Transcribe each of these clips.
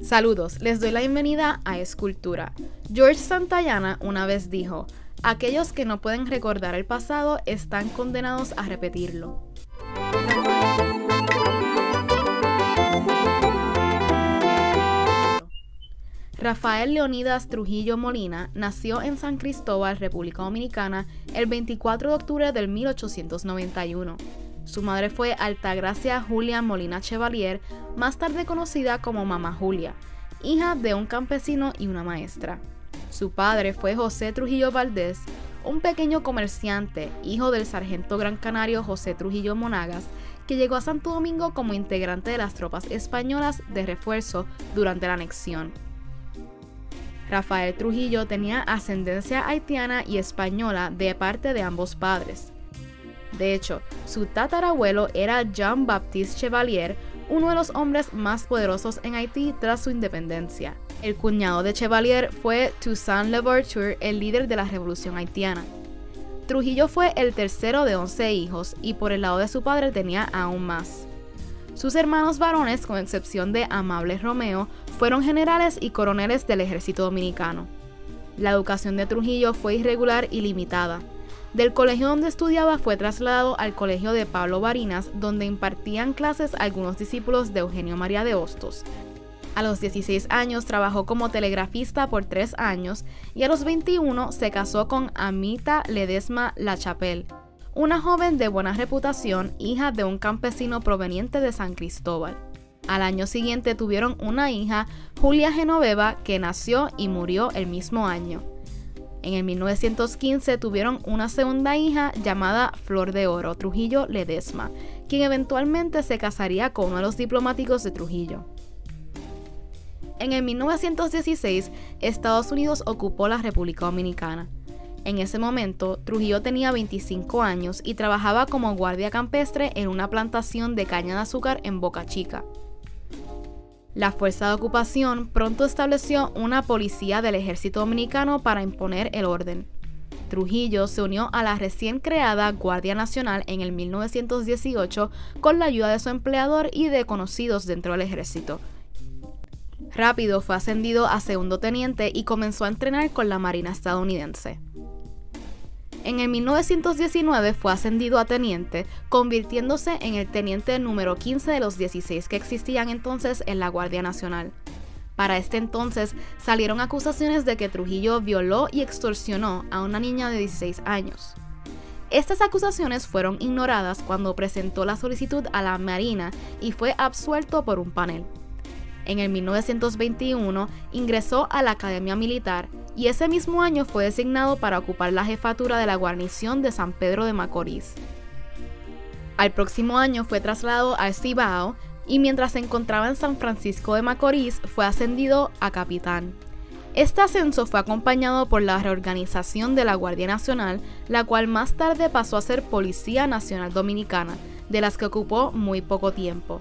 Saludos, les doy la bienvenida a Escultura. George Santayana una vez dijo: aquellos que no pueden recordar el pasado están condenados a repetirlo. Rafael Leonidas Trujillo Molina nació en San Cristóbal, República Dominicana, el 24 de octubre del 1891. Su madre fue Altagracia Julia Molina Chevalier, más tarde conocida como Mamá Julia, hija de un campesino y una maestra. Su padre fue José Trujillo Valdés, un pequeño comerciante, hijo del sargento gran canario José Trujillo Monagas, que llegó a Santo Domingo como integrante de las tropas españolas de refuerzo durante la anexión. Rafael Trujillo tenía ascendencia haitiana y española de parte de ambos padres. De hecho, su tatarabuelo era Jean-Baptiste Chevalier, uno de los hombres más poderosos en Haití tras su independencia. El cuñado de Chevalier fue Toussaint Louverture, el líder de la Revolución Haitiana. Trujillo fue el tercero de 11 hijos y por el lado de su padre tenía aún más. Sus hermanos varones, con excepción de Amable Romeo, fueron generales y coroneles del ejército dominicano. La educación de Trujillo fue irregular y limitada. Del colegio donde estudiaba fue trasladado al colegio de Pablo Barinas, donde impartían clases algunos discípulos de Eugenio María de Hostos. A los 16 años trabajó como telegrafista por 3 años y a los 21 se casó con Amita Ledesma Lachapelle, una joven de buena reputación, hija de un campesino proveniente de San Cristóbal. Al año siguiente tuvieron una hija, Julia Genoveva, que nació y murió el mismo año. En el 1915 tuvieron una segunda hija llamada Flor de Oro Trujillo Ledesma, quien eventualmente se casaría con uno de los diplomáticos de Trujillo. En el 1916, Estados Unidos ocupó la República Dominicana. En ese momento, Trujillo tenía 25 años y trabajaba como guardia campestre en una plantación de caña de azúcar en Boca Chica. La Fuerza de Ocupación pronto estableció una policía del ejército dominicano para imponer el orden. Trujillo se unió a la recién creada Guardia Nacional en el 1918 con la ayuda de su empleador y de conocidos dentro del ejército. Rápido fue ascendido a segundo teniente y comenzó a entrenar con la Marina estadounidense. En el 1919 fue ascendido a teniente, convirtiéndose en el teniente número 15 de los 16 que existían entonces en la Guardia Nacional. Para este entonces salieron acusaciones de que Trujillo violó y extorsionó a una niña de 16 años. Estas acusaciones fueron ignoradas cuando presentó la solicitud a la Marina y fue absuelto por un panel. En el 1921 ingresó a la Academia Militar y ese mismo año fue designado para ocupar la jefatura de la guarnición de San Pedro de Macorís. Al próximo año fue trasladado al Cibao y mientras se encontraba en San Francisco de Macorís fue ascendido a capitán. Este ascenso fue acompañado por la reorganización de la Guardia Nacional, la cual más tarde pasó a ser Policía Nacional Dominicana, de las que ocupó muy poco tiempo.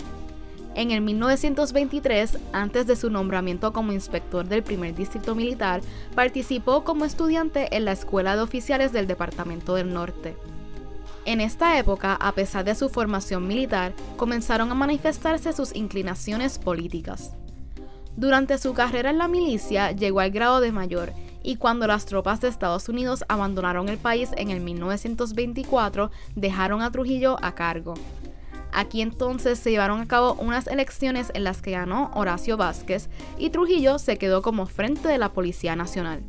En el 1923, antes de su nombramiento como inspector del primer distrito militar, participó como estudiante en la Escuela de Oficiales del Departamento del Norte. En esta época, a pesar de su formación militar, comenzaron a manifestarse sus inclinaciones políticas. Durante su carrera en la milicia, llegó al grado de mayor, y cuando las tropas de Estados Unidos abandonaron el país en el 1924, dejaron a Trujillo a cargo. Aquí entonces se llevaron a cabo unas elecciones en las que ganó Horacio Vázquez y Trujillo se quedó como frente de la Policía Nacional.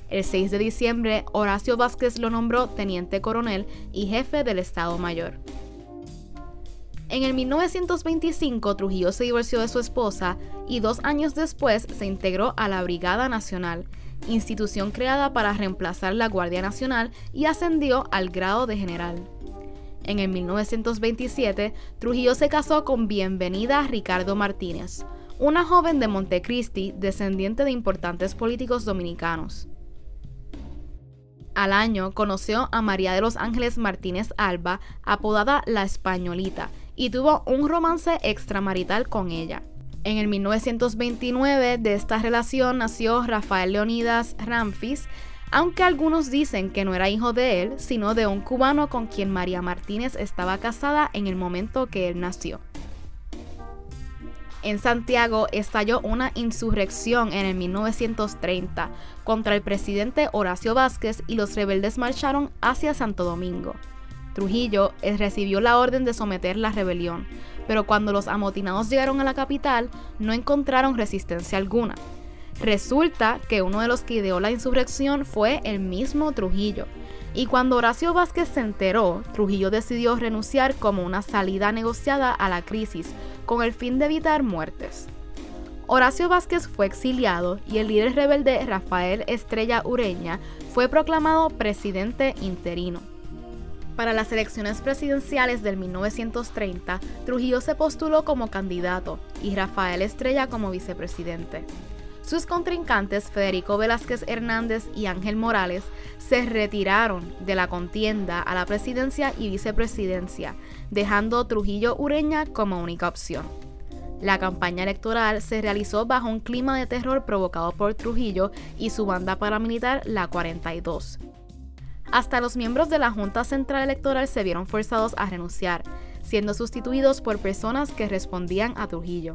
El 6 de diciembre, Horacio Vázquez lo nombró teniente coronel y jefe del Estado Mayor. En el 1925, Trujillo se divorció de su esposa y 2 años después se integró a la Brigada Nacional, institución creada para reemplazar la Guardia Nacional, y ascendió al grado de general. En el 1927, Trujillo se casó con Bienvenida Ricardo Martínez, una joven de Montecristi, descendiente de importantes políticos dominicanos. Al año conoció a María de los Ángeles Martínez Alba, apodada La Españolita, y tuvo un romance extramarital con ella. En el 1929 de esta relación nació Rafael Leonidas Ramfis, aunque algunos dicen que no era hijo de él, sino de un cubano con quien María Martínez estaba casada en el momento que él nació. En Santiago estalló una insurrección en el 1930 contra el presidente Horacio Vázquez y los rebeldes marcharon hacia Santo Domingo. Trujillo recibió la orden de someter la rebelión, pero cuando los amotinados llegaron a la capital no encontraron resistencia alguna. Resulta que uno de los que ideó la insurrección fue el mismo Trujillo, y cuando Horacio Vázquez se enteró, Trujillo decidió renunciar como una salida negociada a la crisis, con el fin de evitar muertes. Horacio Vázquez fue exiliado y el líder rebelde Rafael Estrella Ureña fue proclamado presidente interino. Para las elecciones presidenciales del 1930, Trujillo se postuló como candidato y Rafael Estrella como vicepresidente. Sus contrincantes, Federico Velázquez Hernández y Ángel Morales, se retiraron de la contienda a la presidencia y vicepresidencia, dejando Trujillo Ureña como única opción. La campaña electoral se realizó bajo un clima de terror provocado por Trujillo y su banda paramilitar, la 42. Hasta los miembros de la Junta Central Electoral se vieron forzados a renunciar, siendo sustituidos por personas que respondían a Trujillo.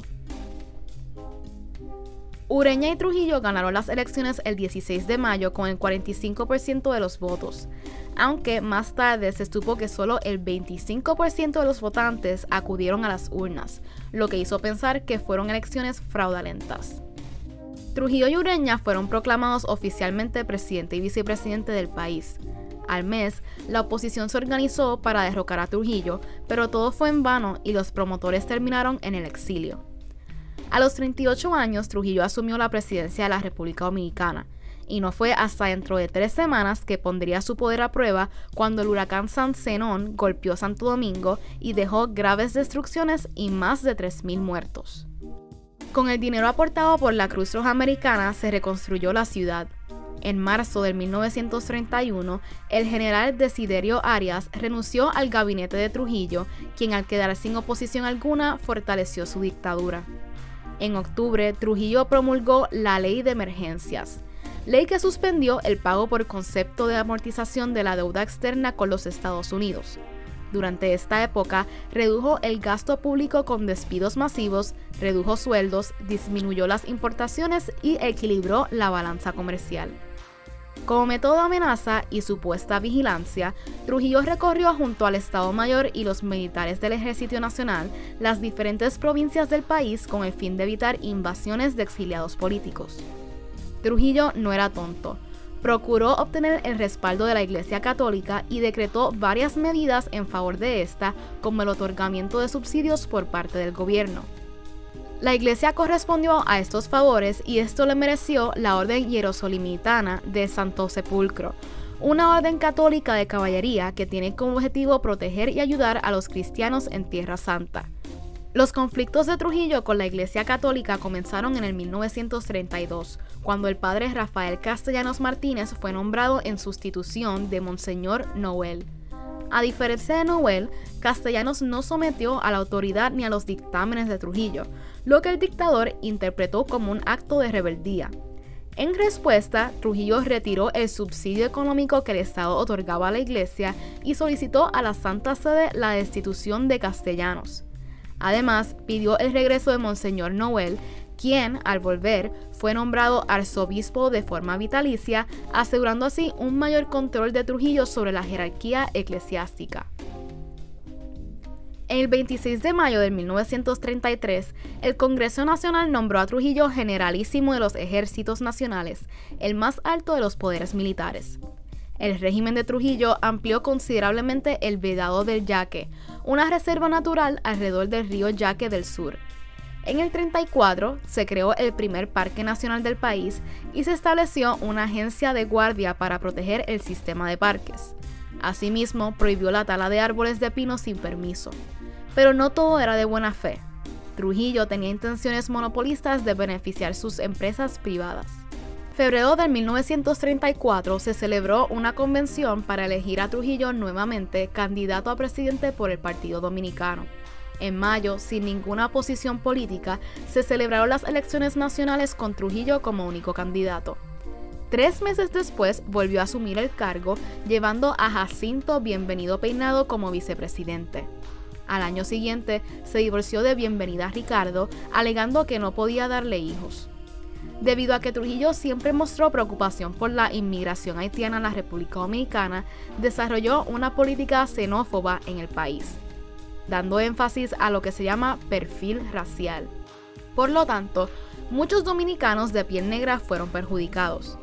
Ureña y Trujillo ganaron las elecciones el 16 de mayo con el 45% de los votos, aunque más tarde se supo que solo el 25% de los votantes acudieron a las urnas, lo que hizo pensar que fueron elecciones fraudulentas. Trujillo y Ureña fueron proclamados oficialmente presidente y vicepresidente del país. Al mes, la oposición se organizó para derrocar a Trujillo, pero todo fue en vano y los promotores terminaron en el exilio. A los 38 años, Trujillo asumió la presidencia de la República Dominicana, y no fue hasta dentro de 3 semanas que pondría su poder a prueba cuando el huracán San Zenón golpeó Santo Domingo y dejó graves destrucciones y más de 3.000 muertos. Con el dinero aportado por la Cruz Roja Americana se reconstruyó la ciudad. En marzo de 1931, el general Desiderio Arias renunció al gabinete de Trujillo, quien al quedar sin oposición alguna fortaleció su dictadura. En octubre, Trujillo promulgó la Ley de Emergencias, ley que suspendió el pago por concepto de amortización de la deuda externa con los Estados Unidos. Durante esta época, redujo el gasto público con despidos masivos, redujo sueldos, disminuyó las importaciones y equilibró la balanza comercial. Como método de amenaza y supuesta vigilancia, Trujillo recorrió junto al Estado Mayor y los militares del Ejército Nacional las diferentes provincias del país con el fin de evitar invasiones de exiliados políticos. Trujillo no era tonto. Procuró obtener el respaldo de la Iglesia Católica y decretó varias medidas en favor de esta, como el otorgamiento de subsidios por parte del gobierno. La Iglesia correspondió a estos favores y esto le mereció la Orden Hierosolimitana de Santo Sepulcro, una orden católica de caballería que tiene como objetivo proteger y ayudar a los cristianos en Tierra Santa. Los conflictos de Trujillo con la Iglesia Católica comenzaron en el 1932, cuando el padre Rafael Castellanos Martínez fue nombrado en sustitución de Monseñor Noel. A diferencia de Noel, Castellanos no sometió a la autoridad ni a los dictámenes de Trujillo, lo que el dictador interpretó como un acto de rebeldía. En respuesta, Trujillo retiró el subsidio económico que el Estado otorgaba a la Iglesia y solicitó a la Santa Sede la destitución de Castellanos. Además, pidió el regreso de Monseñor Noel, quien, al volver, fue nombrado arzobispo de forma vitalicia, asegurando así un mayor control de Trujillo sobre la jerarquía eclesiástica. El 26 de mayo de 1933, el Congreso Nacional nombró a Trujillo generalísimo de los ejércitos nacionales, el más alto de los poderes militares. El régimen de Trujillo amplió considerablemente el Vedado del Yaque, una reserva natural alrededor del río Yaque del Sur. En el 34 se creó el primer parque nacional del país y se estableció una agencia de guardia para proteger el sistema de parques. Asimismo, prohibió la tala de árboles de pino sin permiso. Pero no todo era de buena fe. Trujillo tenía intenciones monopolistas de beneficiar sus empresas privadas. En febrero de 1934 se celebró una convención para elegir a Trujillo nuevamente candidato a presidente por el Partido Dominicano. En mayo, sin ninguna oposición política, se celebraron las elecciones nacionales con Trujillo como único candidato. 3 meses después volvió a asumir el cargo, llevando a Jacinto Bienvenido Peinado como vicepresidente. Al año siguiente se divorció de Bienvenida Ricardo, alegando que no podía darle hijos. Debido a que Trujillo siempre mostró preocupación por la inmigración haitiana en la República Dominicana, desarrolló una política xenófoba en el país, dando énfasis a lo que se llama perfil racial. Por lo tanto, muchos dominicanos de piel negra fueron perjudicados.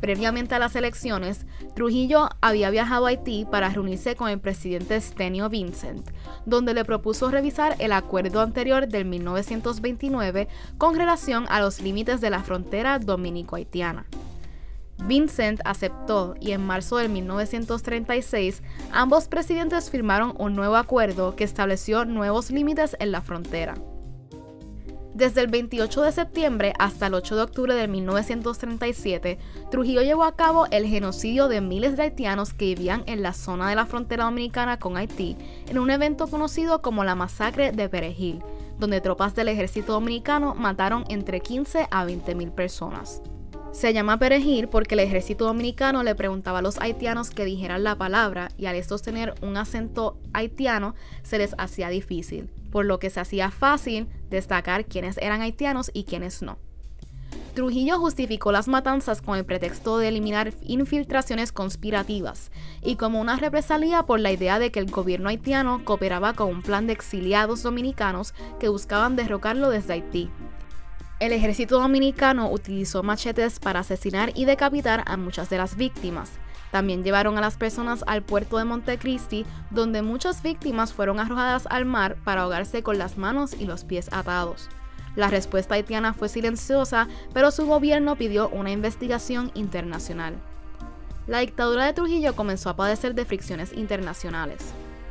Previamente a las elecciones, Trujillo había viajado a Haití para reunirse con el presidente Stenio Vincent, donde le propuso revisar el acuerdo anterior del 1929 con relación a los límites de la frontera dominico-haitiana. Vincent aceptó y en marzo de 1936 ambos presidentes firmaron un nuevo acuerdo que estableció nuevos límites en la frontera. Desde el 28 de septiembre hasta el 8 de octubre de 1937, Trujillo llevó a cabo el genocidio de miles de haitianos que vivían en la zona de la frontera dominicana con Haití en un evento conocido como la Masacre de Perejil, donde tropas del ejército dominicano mataron entre 15 a 20,000 personas. Se llama Perejil porque el ejército dominicano le preguntaba a los haitianos que dijeran la palabra y al estos tener un acento haitiano se les hacía difícil, por lo que se hacía fácil destacar quiénes eran haitianos y quiénes no. Trujillo justificó las matanzas con el pretexto de eliminar infiltraciones conspirativas y como una represalia por la idea de que el gobierno haitiano cooperaba con un plan de exiliados dominicanos que buscaban derrocarlo desde Haití. El ejército dominicano utilizó machetes para asesinar y decapitar a muchas de las víctimas. También llevaron a las personas al puerto de Montecristi, donde muchas víctimas fueron arrojadas al mar para ahogarse con las manos y los pies atados. La respuesta haitiana fue silenciosa, pero su gobierno pidió una investigación internacional. La dictadura de Trujillo comenzó a padecer de fricciones internacionales.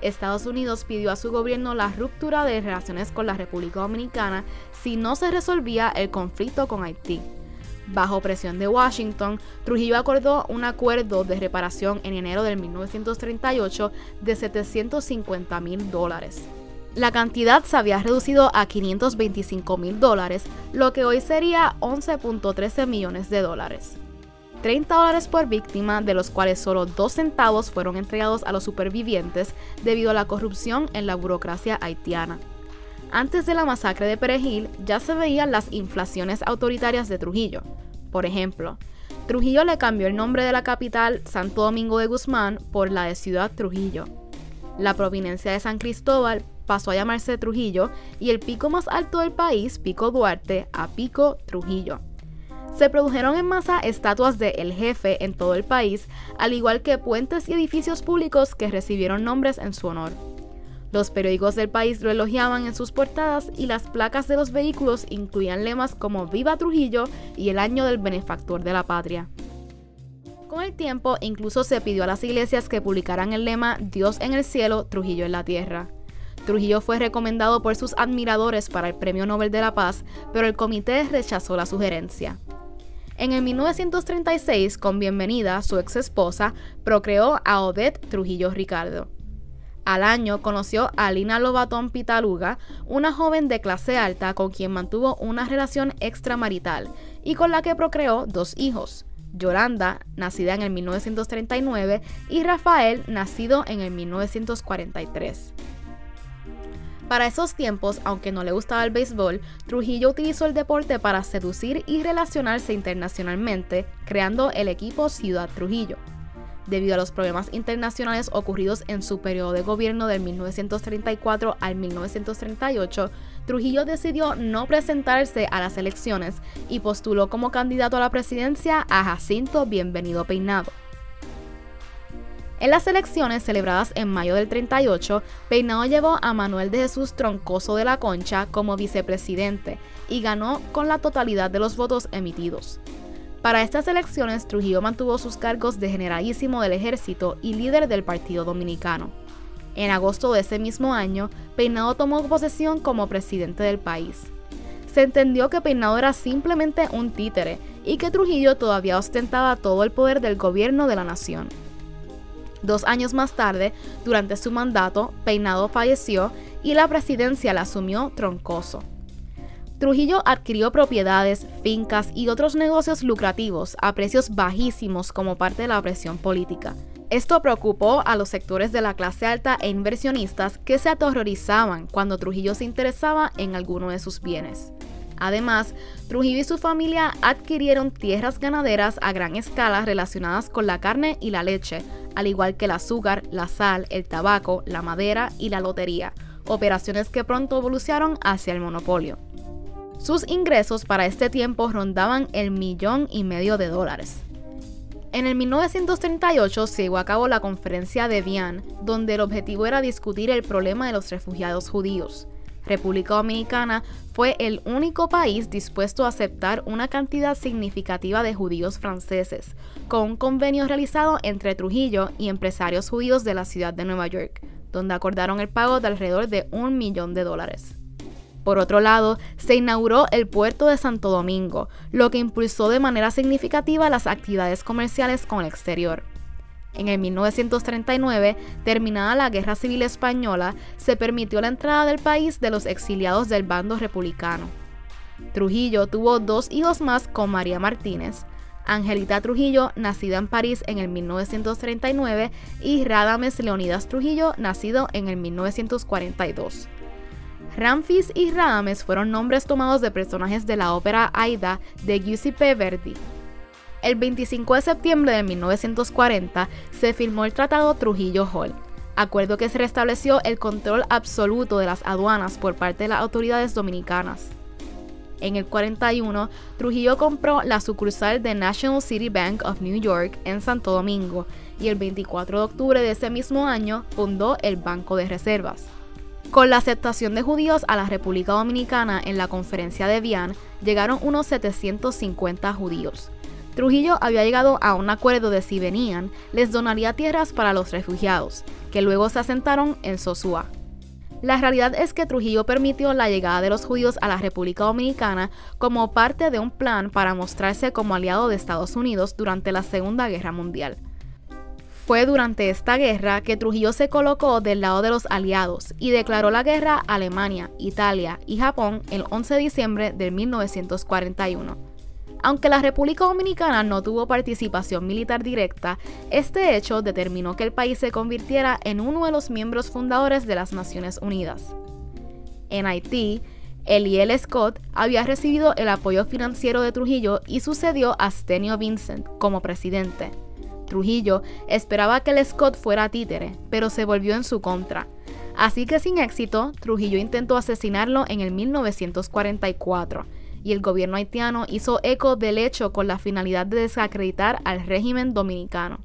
Estados Unidos pidió a su gobierno la ruptura de relaciones con la República Dominicana si no se resolvía el conflicto con Haití. Bajo presión de Washington, Trujillo acordó un acuerdo de reparación en enero de 1938 de $750,000. La cantidad se había reducido a $525,000, lo que hoy sería $11.13 millones. $30 por víctima, de los cuales solo 2 centavos fueron entregados a los supervivientes debido a la corrupción en la burocracia haitiana. Antes de la masacre de Perejil ya se veían las inflaciones autoritarias de Trujillo. Por ejemplo, Trujillo le cambió el nombre de la capital, Santo Domingo de Guzmán, por la de Ciudad Trujillo. La provincia de San Cristóbal pasó a llamarse Trujillo y el pico más alto del país, Pico Duarte, a Pico Trujillo. Se produjeron en masa estatuas de El Jefe en todo el país, al igual que puentes y edificios públicos que recibieron nombres en su honor. Los periódicos del país lo elogiaban en sus portadas y las placas de los vehículos incluían lemas como Viva Trujillo y el año del benefactor de la patria. Con el tiempo, incluso se pidió a las iglesias que publicaran el lema Dios en el cielo, Trujillo en la tierra. Trujillo fue recomendado por sus admiradores para el Premio Nobel de la Paz, pero el comité rechazó la sugerencia. En el 1936, con Bienvenida, su ex esposa, procreó a Odette Trujillo Ricardo. Al año conoció a Lina Lobatón Pitaluga, una joven de clase alta con quien mantuvo una relación extramarital y con la que procreó 2 hijos, Yolanda, nacida en el 1939, y Rafael, nacido en el 1943. Para esos tiempos, aunque no le gustaba el béisbol, Trujillo utilizó el deporte para seducir y relacionarse internacionalmente, creando el equipo Ciudad Trujillo. Debido a los problemas internacionales ocurridos en su periodo de gobierno del 1934 al 1938, Trujillo decidió no presentarse a las elecciones y postuló como candidato a la presidencia a Jacinto Bienvenido Peinado. En las elecciones celebradas en mayo del 38, Peinado llevó a Manuel de Jesús Troncoso de la Concha como vicepresidente y ganó con la totalidad de los votos emitidos. Para estas elecciones, Trujillo mantuvo sus cargos de generalísimo del ejército y líder del Partido Dominicano. En agosto de ese mismo año, Peinado tomó posesión como presidente del país. Se entendió que Peinado era simplemente un títere y que Trujillo todavía ostentaba todo el poder del gobierno de la nación. 2 años más tarde, durante su mandato, Peinado falleció y la presidencia la asumió Troncoso. Trujillo adquirió propiedades, fincas y otros negocios lucrativos a precios bajísimos como parte de la presión política. Esto preocupó a los sectores de la clase alta e inversionistas que se aterrorizaban cuando Trujillo se interesaba en alguno de sus bienes. Además, Trujillo y su familia adquirieron tierras ganaderas a gran escala relacionadas con la carne y la leche, al igual que el azúcar, la sal, el tabaco, la madera y la lotería, operaciones que pronto evolucionaron hacia el monopolio. Sus ingresos para este tiempo rondaban el $1,500,000. En el 1938 se llevó a cabo la Conferencia de Evian, donde el objetivo era discutir el problema de los refugiados judíos. República Dominicana fue el único país dispuesto a aceptar una cantidad significativa de judíos franceses, con un convenio realizado entre Trujillo y empresarios judíos de la ciudad de Nueva York, donde acordaron el pago de alrededor de $1,000,000. Por otro lado, se inauguró el puerto de Santo Domingo, lo que impulsó de manera significativa las actividades comerciales con el exterior. En el 1939, terminada la Guerra Civil Española, se permitió la entrada del país de los exiliados del bando republicano. Trujillo tuvo 2 hijos más con María Martínez, Angelita Trujillo, nacida en París en el 1939, y Radames Leonidas Trujillo, nacido en el 1942. Ramfis y Radames fueron nombres tomados de personajes de la ópera Aida de Giuseppe Verdi. El 25 de septiembre de 1940 se firmó el Tratado Trujillo-Hall, acuerdo que se restableció el control absoluto de las aduanas por parte de las autoridades dominicanas. En el 41, Trujillo compró la sucursal de National City Bank of New York en Santo Domingo y el 24 de octubre de ese mismo año fundó el Banco de Reservas. Con la aceptación de judíos a la República Dominicana en la Conferencia de Evian, llegaron unos 750 judíos. Trujillo había llegado a un acuerdo de si venían, les donaría tierras para los refugiados, que luego se asentaron en Sosúa. La realidad es que Trujillo permitió la llegada de los judíos a la República Dominicana como parte de un plan para mostrarse como aliado de Estados Unidos durante la Segunda Guerra Mundial. Fue durante esta guerra que Trujillo se colocó del lado de los aliados y declaró la guerra a Alemania, Italia y Japón el 11 de diciembre de 1941. Aunque la República Dominicana no tuvo participación militar directa, este hecho determinó que el país se convirtiera en uno de los miembros fundadores de las Naciones Unidas. En Haití, Eliel Scott había recibido el apoyo financiero de Trujillo y sucedió a Stenio Vincent como presidente. Trujillo esperaba que el Scott fuera títere, pero se volvió en su contra. Así que sin éxito, Trujillo intentó asesinarlo en el 1944, y el gobierno haitiano hizo eco del hecho con la finalidad de desacreditar al régimen dominicano.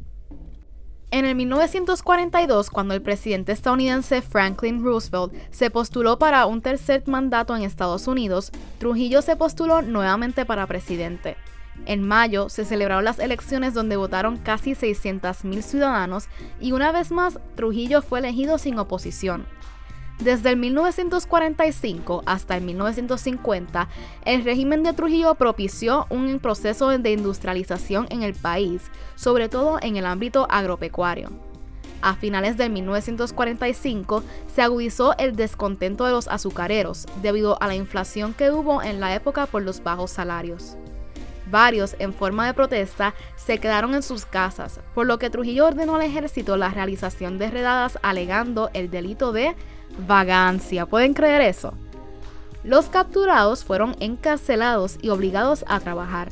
En el 1942, cuando el presidente estadounidense Franklin Roosevelt se postuló para un tercer mandato en Estados Unidos, Trujillo se postuló nuevamente para presidente. En mayo se celebraron las elecciones donde votaron casi 600,000 ciudadanos y una vez más Trujillo fue elegido sin oposición. Desde el 1945 hasta el 1950, el régimen de Trujillo propició un proceso de industrialización en el país, sobre todo en el ámbito agropecuario. A finales de 1945 se agudizó el descontento de los azucareros debido a la inflación que hubo en la época por los bajos salarios. Varios, en forma de protesta, se quedaron en sus casas, por lo que Trujillo ordenó al ejército la realización de redadas alegando el delito de vagancia. ¿Pueden creer eso? Los capturados fueron encarcelados y obligados a trabajar.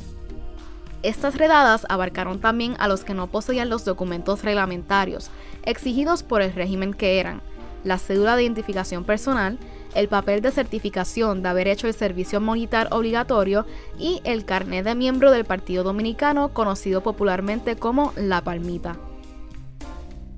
Estas redadas abarcaron también a los que no poseían los documentos reglamentarios, exigidos por el régimen que eran la cédula de identificación personal, el papel de certificación de haber hecho el servicio militar obligatorio y el carnet de miembro del Partido Dominicano, conocido popularmente como La Palmita.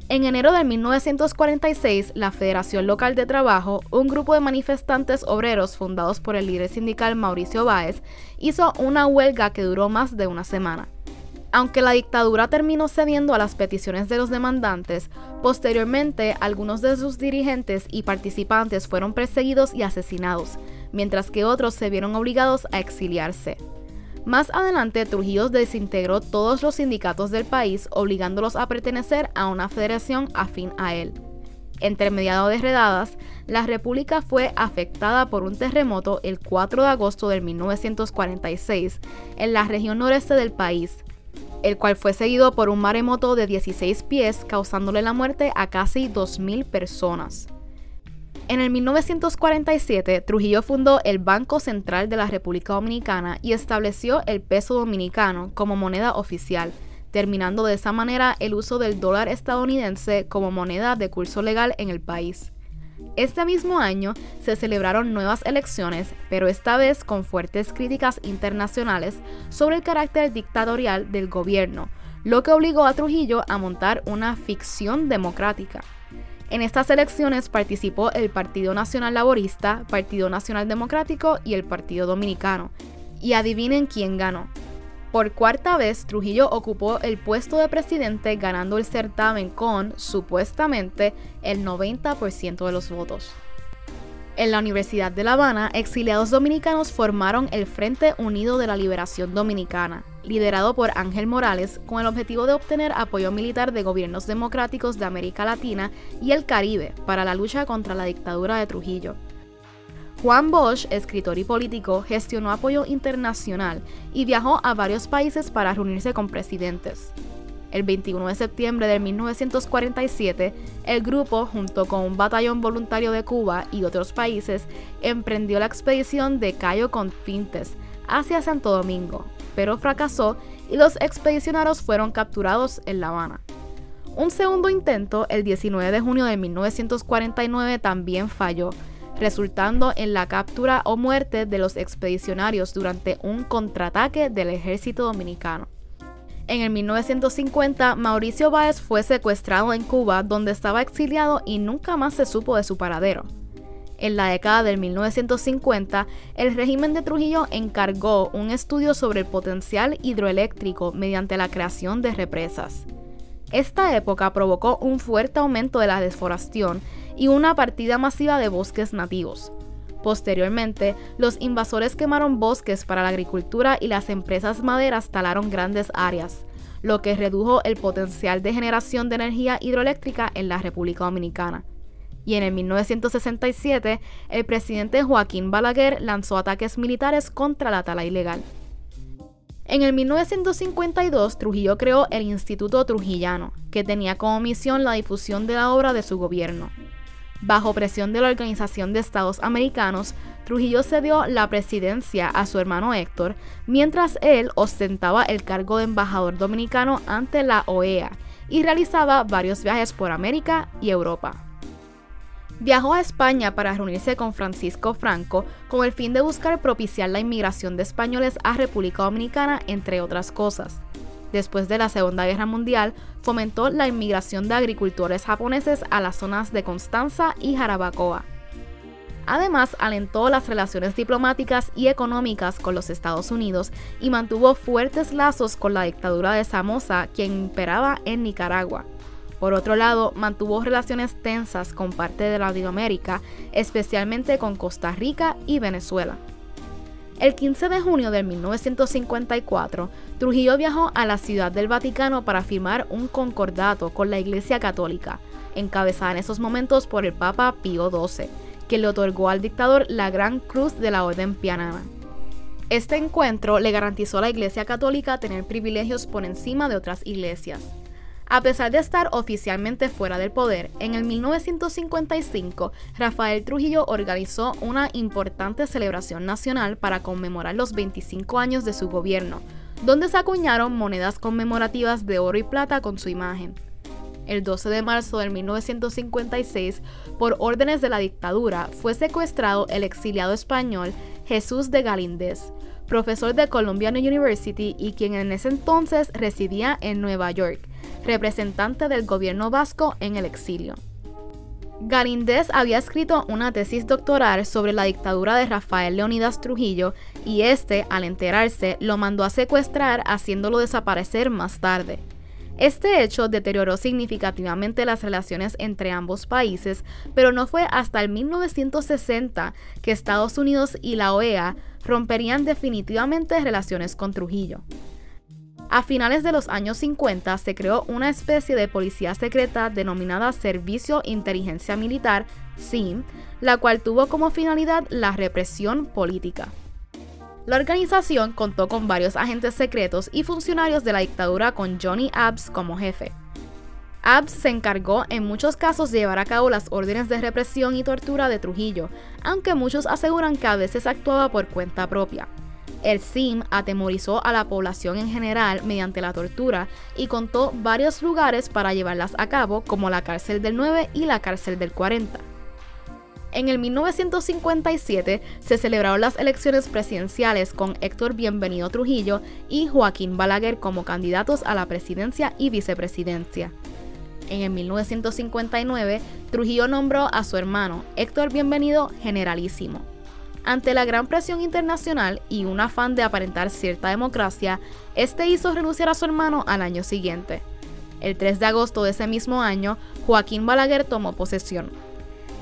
En enero de 1946, la Federación Local de Trabajo, un grupo de manifestantes obreros fundados por el líder sindical Mauricio Báez, hizo una huelga que duró más de una semana. Aunque la dictadura terminó cediendo a las peticiones de los demandantes, posteriormente algunos de sus dirigentes y participantes fueron perseguidos y asesinados, mientras que otros se vieron obligados a exiliarse. Más adelante, Trujillo desintegró todos los sindicatos del país, obligándolos a pertenecer a una federación afín a él. Entre mediados de redadas, la República fue afectada por un terremoto el 4 de agosto de 1946 en la región noreste del país. el cual fue seguido por un maremoto de 16 pies, causándole la muerte a casi 2.000 personas. En el 1947, Trujillo fundó el Banco Central de la República Dominicana y estableció el peso dominicano como moneda oficial, terminando de esa manera el uso del dólar estadounidense como moneda de curso legal en el país. Este mismo año se celebraron nuevas elecciones, pero esta vez con fuertes críticas internacionales sobre el carácter dictatorial del gobierno, lo que obligó a Trujillo a montar una ficción democrática. En estas elecciones participó el Partido Nacional Laborista, Partido Nacional Democrático y el Partido Dominicano. Y adivinen quién ganó. Por cuarta vez, Trujillo ocupó el puesto de presidente, ganando el certamen con, supuestamente, el 90% de los votos. En la Universidad de La Habana, exiliados dominicanos formaron el Frente Unido de la Liberación Dominicana, liderado por Ángel Morales, con el objetivo de obtener apoyo militar de gobiernos democráticos de América Latina y el Caribe para la lucha contra la dictadura de Trujillo. Juan Bosch, escritor y político, gestionó apoyo internacional y viajó a varios países para reunirse con presidentes. El 21 de septiembre de 1947, el grupo, junto con un batallón voluntario de Cuba y otros países, emprendió la expedición de Cayo Confintez hacia Santo Domingo, pero fracasó y los expedicionarios fueron capturados en La Habana. Un segundo intento, el 19 de junio de 1949, también falló, resultando en la captura o muerte de los expedicionarios durante un contraataque del ejército dominicano. En el 1950, Mauricio Báez fue secuestrado en Cuba, donde estaba exiliado y nunca más se supo de su paradero. En la década del 1950, el régimen de Trujillo encargó un estudio sobre el potencial hidroeléctrico mediante la creación de represas. Esta época provocó un fuerte aumento de la deforestación y una partida masiva de bosques nativos. Posteriormente, los invasores quemaron bosques para la agricultura y las empresas maderas talaron grandes áreas, lo que redujo el potencial de generación de energía hidroeléctrica en la República Dominicana. Y en el 1967, el presidente Joaquín Balaguer lanzó ataques militares contra la tala ilegal. En el 1952, Trujillo creó el Instituto Trujillano, que tenía como misión la difusión de la obra de su gobierno. Bajo presión de la Organización de Estados Americanos, Trujillo cedió la presidencia a su hermano Héctor, mientras él ostentaba el cargo de embajador dominicano ante la OEA y realizaba varios viajes por América y Europa. Viajó a España para reunirse con Francisco Franco con el fin de buscar propiciar la inmigración de españoles a República Dominicana, entre otras cosas. Después de la Segunda Guerra Mundial, fomentó la inmigración de agricultores japoneses a las zonas de Constanza y Jarabacoa. Además, alentó las relaciones diplomáticas y económicas con los Estados Unidos y mantuvo fuertes lazos con la dictadura de Somoza, quien imperaba en Nicaragua. Por otro lado, mantuvo relaciones tensas con parte de Latinoamérica, especialmente con Costa Rica y Venezuela. El 15 de junio de 1954, Trujillo viajó a la Ciudad del Vaticano para firmar un concordato con la Iglesia Católica, encabezada en esos momentos por el Papa Pío XII, que le otorgó al dictador la Gran Cruz de la Orden Piana. Este encuentro le garantizó a la Iglesia Católica tener privilegios por encima de otras iglesias. A pesar de estar oficialmente fuera del poder, en el 1955, Rafael Trujillo organizó una importante celebración nacional para conmemorar los 25 años de su gobierno, donde se acuñaron monedas conmemorativas de oro y plata con su imagen. El 12 de marzo de 1956, por órdenes de la dictadura, fue secuestrado el exiliado español Jesús de Galíndez, profesor de Columbiana University y quien en ese entonces residía en Nueva York, representante del gobierno vasco en el exilio. Galíndez había escrito una tesis doctoral sobre la dictadura de Rafael Leónidas Trujillo y este, al enterarse, lo mandó a secuestrar, haciéndolo desaparecer más tarde. Este hecho deterioró significativamente las relaciones entre ambos países, pero no fue hasta el 1960 que Estados Unidos y la OEA romperían definitivamente relaciones con Trujillo. A finales de los años 50 se creó una especie de policía secreta denominada Servicio Inteligencia Militar, SIM, la cual tuvo como finalidad la represión política. La organización contó con varios agentes secretos y funcionarios de la dictadura con Johnny Abs como jefe. Abs se encargó en muchos casos de llevar a cabo las órdenes de represión y tortura de Trujillo, aunque muchos aseguran que a veces actuaba por cuenta propia. El CIM atemorizó a la población en general mediante la tortura y contó varios lugares para llevarlas a cabo, como la cárcel del 9 y la cárcel del 40. En el 1957 se celebraron las elecciones presidenciales con Héctor Bienvenido Trujillo y Joaquín Balaguer como candidatos a la presidencia y vicepresidencia. En el 1959, Trujillo nombró a su hermano, Héctor Bienvenido, generalísimo. Ante la gran presión internacional y un afán de aparentar cierta democracia, este hizo renunciar a su hermano al año siguiente. El 3 de agosto de ese mismo año, Joaquín Balaguer tomó posesión.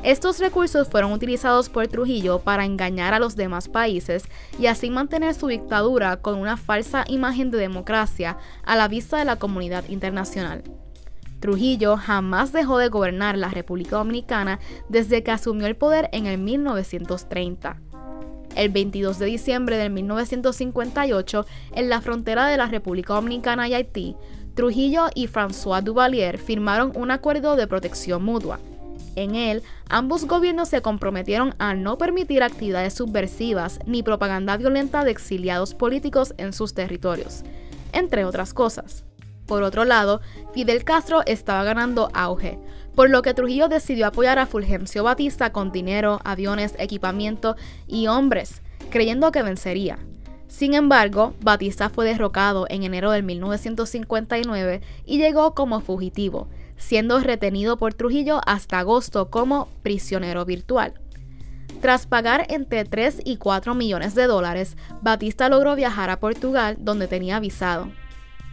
Estos recursos fueron utilizados por Trujillo para engañar a los demás países y así mantener su dictadura con una falsa imagen de democracia a la vista de la comunidad internacional. Trujillo jamás dejó de gobernar la República Dominicana desde que asumió el poder en el 1930. El 22 de diciembre de 1958, en la frontera de la República Dominicana y Haití, Trujillo y François Duvalier firmaron un acuerdo de protección mutua. En él, ambos gobiernos se comprometieron a no permitir actividades subversivas ni propaganda violenta de exiliados políticos en sus territorios, entre otras cosas. Por otro lado, Fidel Castro estaba ganando auge, por lo que Trujillo decidió apoyar a Fulgencio Batista con dinero, aviones, equipamiento y hombres, creyendo que vencería. Sin embargo, Batista fue derrocado en enero de 1959 y llegó como fugitivo, siendo retenido por Trujillo hasta agosto como prisionero virtual. Tras pagar entre 3 y 4 millones de dólares, Batista logró viajar a Portugal, donde tenía visado.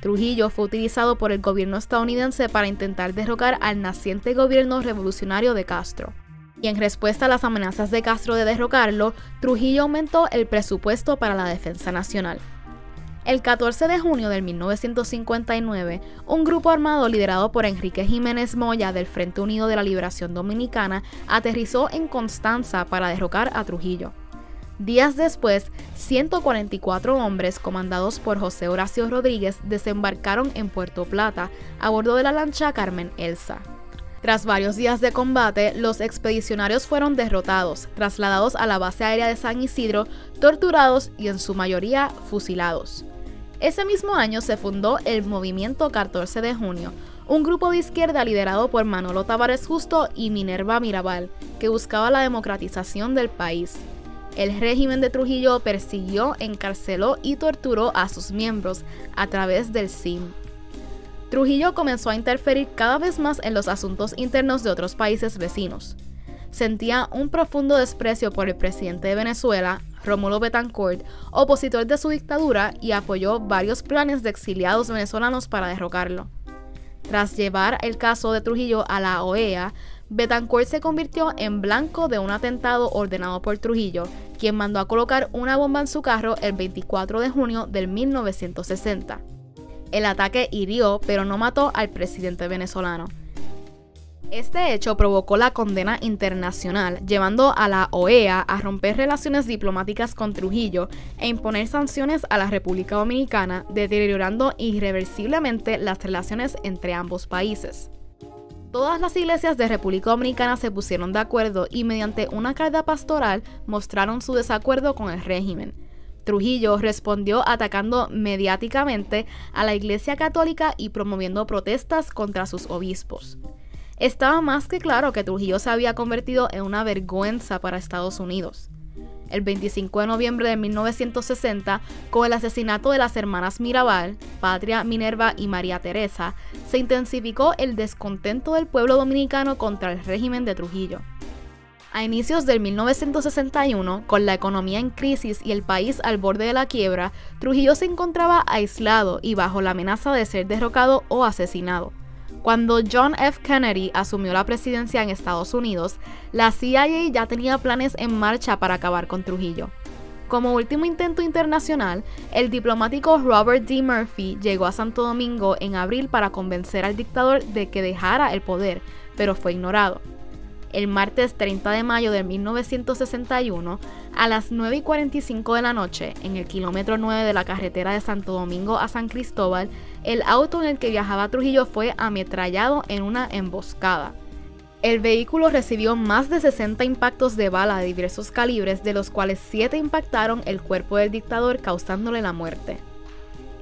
Trujillo fue utilizado por el gobierno estadounidense para intentar derrocar al naciente gobierno revolucionario de Castro. Y en respuesta a las amenazas de Castro de derrocarlo, Trujillo aumentó el presupuesto para la defensa nacional. El 14 de junio de 1959, un grupo armado liderado por Enrique Jiménez Moya del Frente Unido de la Liberación Dominicana aterrizó en Constanza para derrocar a Trujillo. Días después, 144 hombres comandados por José Horacio Rodríguez desembarcaron en Puerto Plata a bordo de la lancha Carmen Elsa. Tras varios días de combate, los expedicionarios fueron derrotados, trasladados a la base aérea de San Isidro, torturados y en su mayoría fusilados. Ese mismo año se fundó el Movimiento 14 de Junio, un grupo de izquierda liderado por Manolo Tavares Justo y Minerva Mirabal, que buscaba la democratización del país. El régimen de Trujillo persiguió, encarceló y torturó a sus miembros a través del CIM. Trujillo comenzó a interferir cada vez más en los asuntos internos de otros países vecinos. Sentía un profundo desprecio por el presidente de Venezuela, Rómulo Betancourt, opositor de su dictadura, y apoyó varios planes de exiliados venezolanos para derrocarlo. Tras llevar el caso de Trujillo a la OEA, Betancourt se convirtió en blanco de un atentado ordenado por Trujillo, quien mandó a colocar una bomba en su carro el 24 de junio de 1960. El ataque hirió, pero no mató al presidente venezolano. Este hecho provocó la condena internacional, llevando a la OEA a romper relaciones diplomáticas con Trujillo e imponer sanciones a la República Dominicana, deteriorando irreversiblemente las relaciones entre ambos países. Todas las iglesias de República Dominicana se pusieron de acuerdo y mediante una carta pastoral mostraron su desacuerdo con el régimen. Trujillo respondió atacando mediáticamente a la Iglesia Católica y promoviendo protestas contra sus obispos. Estaba más que claro que Trujillo se había convertido en una vergüenza para Estados Unidos. El 25 de noviembre de 1960, con el asesinato de las hermanas Mirabal, Patria, Minerva y María Teresa, se intensificó el descontento del pueblo dominicano contra el régimen de Trujillo. A inicios del 1961, con la economía en crisis y el país al borde de la quiebra, Trujillo se encontraba aislado y bajo la amenaza de ser derrocado o asesinado. Cuando John F. Kennedy asumió la presidencia en Estados Unidos, la CIA ya tenía planes en marcha para acabar con Trujillo. Como último intento internacional, el diplomático Robert D. Murphy llegó a Santo Domingo en abril para convencer al dictador de que dejara el poder, pero fue ignorado. el martes 30 de mayo de 1961, a las 9:45 de la noche, en el kilómetro 9 de la carretera de Santo Domingo a San Cristóbal, el auto en el que viajaba Trujillo fue ametrallado en una emboscada. El vehículo recibió más de 60 impactos de bala de diversos calibres, de los cuales 7 impactaron el cuerpo del dictador, causándole la muerte.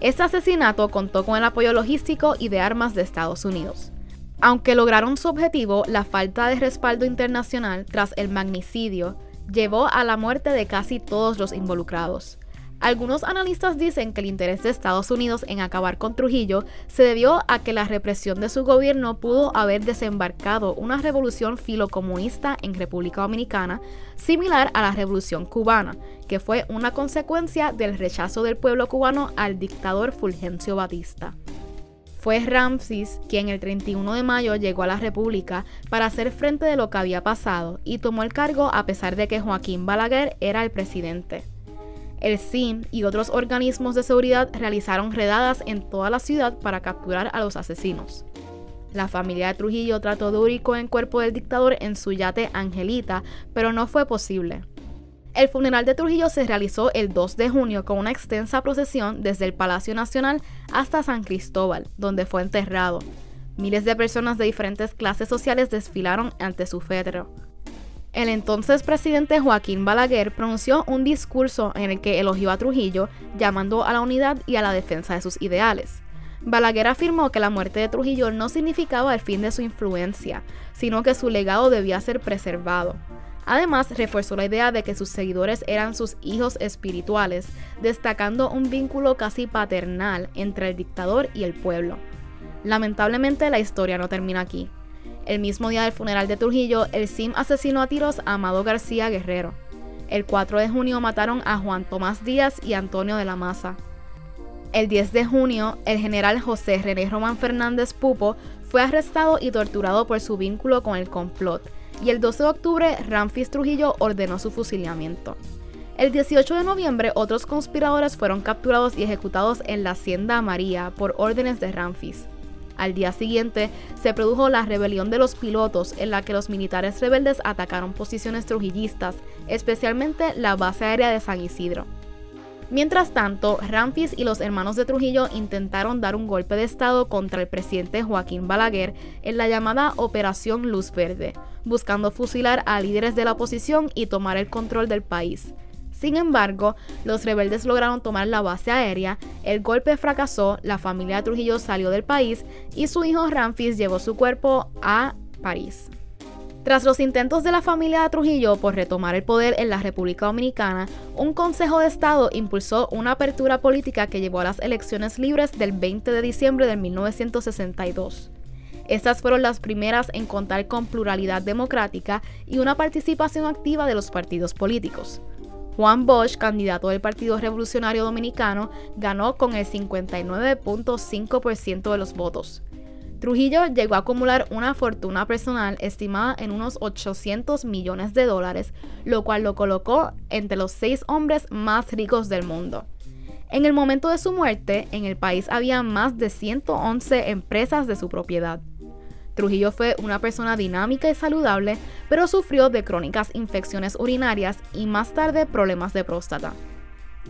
Este asesinato contó con el apoyo logístico y de armas de Estados Unidos. Aunque lograron su objetivo, la falta de respaldo internacional tras el magnicidio llevó a la muerte de casi todos los involucrados. Algunos analistas dicen que el interés de Estados Unidos en acabar con Trujillo se debió a que la represión de su gobierno pudo haber desembarcado una revolución filocomunista en República Dominicana, similar a la Revolución Cubana, que fue una consecuencia del rechazo del pueblo cubano al dictador Fulgencio Batista. Fue Ramsés quien el 31 de mayo llegó a la República para hacer frente de lo que había pasado y tomó el cargo a pesar de que Joaquín Balaguer era el presidente. El CIM y otros organismos de seguridad realizaron redadas en toda la ciudad para capturar a los asesinos. La familia de Trujillo trató de huir con el cuerpo del dictador en su yate Angelita, pero no fue posible. El funeral de Trujillo se realizó el 2 de junio con una extensa procesión desde el Palacio Nacional hasta San Cristóbal, donde fue enterrado. Miles de personas de diferentes clases sociales desfilaron ante su féretro. El entonces presidente Joaquín Balaguer pronunció un discurso en el que elogió a Trujillo, llamando a la unidad y a la defensa de sus ideales. Balaguer afirmó que la muerte de Trujillo no significaba el fin de su influencia, sino que su legado debía ser preservado. Además, reforzó la idea de que sus seguidores eran sus hijos espirituales, destacando un vínculo casi paternal entre el dictador y el pueblo. Lamentablemente, la historia no termina aquí. El mismo día del funeral de Trujillo, el CIM asesinó a tiros a Amado García Guerrero. El 4 de junio mataron a Juan Tomás Díaz y Antonio de la Maza. El 10 de junio, el general José René Román Fernández Pupo fue arrestado y torturado por su vínculo con el complot, y el 12 de octubre, Ramsés Trujillo ordenó su fusilamiento. El 18 de noviembre, otros conspiradores fueron capturados y ejecutados en la Hacienda María por órdenes de Ramsés. Al día siguiente, se produjo la rebelión de los pilotos, en la que los militares rebeldes atacaron posiciones trujillistas, especialmente la base aérea de San Isidro. Mientras tanto, Ramsés y los hermanos de Trujillo intentaron dar un golpe de estado contra el presidente Joaquín Balaguer en la llamada Operación Luz Verde, buscando fusilar a líderes de la oposición y tomar el control del país. Sin embargo, los rebeldes lograron tomar la base aérea, el golpe fracasó, la familia de Trujillo salió del país y su hijo Ramsés llevó su cuerpo a París. Tras los intentos de la familia de Trujillo por retomar el poder en la República Dominicana, un Consejo de Estado impulsó una apertura política que llevó a las elecciones libres del 20 de diciembre de 1962. Estas fueron las primeras en contar con pluralidad democrática y una participación activa de los partidos políticos. Juan Bosch, candidato del Partido Revolucionario Dominicano, ganó con el 59.5% de los votos. Trujillo llegó a acumular una fortuna personal estimada en unos $800 millones, lo cual lo colocó entre los 6 hombres más ricos del mundo. En el momento de su muerte, en el país había más de 111 empresas de su propiedad. Trujillo fue una persona dinámica y saludable, pero sufrió de crónicas infecciones urinarias y más tarde problemas de próstata.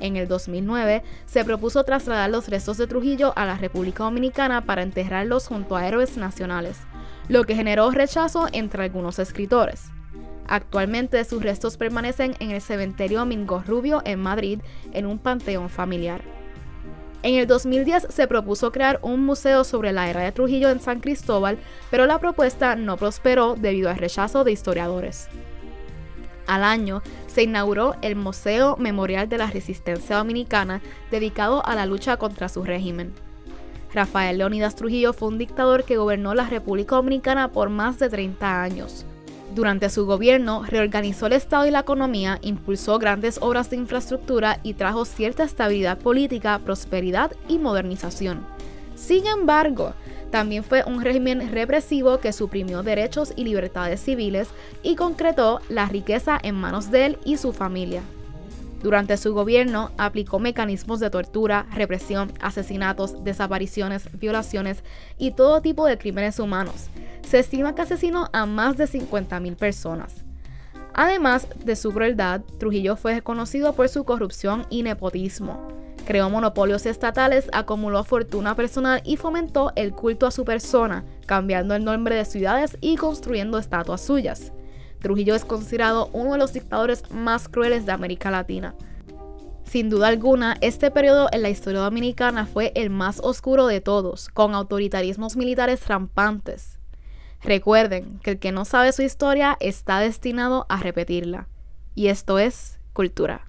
En el 2009, se propuso trasladar los restos de Trujillo a la República Dominicana para enterrarlos junto a héroes nacionales, lo que generó rechazo entre algunos escritores. Actualmente, sus restos permanecen en el cementerio Domingo Rubio en Madrid, en un panteón familiar. En el 2010 se propuso crear un museo sobre la era de Trujillo en San Cristóbal, pero la propuesta no prosperó debido al rechazo de historiadores. Al año, se inauguró el Museo Memorial de la Resistencia Dominicana, dedicado a la lucha contra su régimen. Rafael Leónidas Trujillo fue un dictador que gobernó la República Dominicana por más de 30 años. Durante su gobierno, reorganizó el Estado y la economía, impulsó grandes obras de infraestructura y trajo cierta estabilidad política, prosperidad y modernización. Sin embargo, también fue un régimen represivo que suprimió derechos y libertades civiles y concretó la riqueza en manos de él y su familia. Durante su gobierno, aplicó mecanismos de tortura, represión, asesinatos, desapariciones, violaciones y todo tipo de crímenes humanos. Se estima que asesinó a más de 50,000 personas. Además de su crueldad, Trujillo fue conocido por su corrupción y nepotismo. Creó monopolios estatales, acumuló fortuna personal y fomentó el culto a su persona, cambiando el nombre de ciudades y construyendo estatuas suyas. Trujillo es considerado uno de los dictadores más crueles de América Latina. Sin duda alguna, este periodo en la historia dominicana fue el más oscuro de todos, con autoritarismos militares rampantes. Recuerden que el que no sabe su historia está destinado a repetirla. Y esto es Cultura.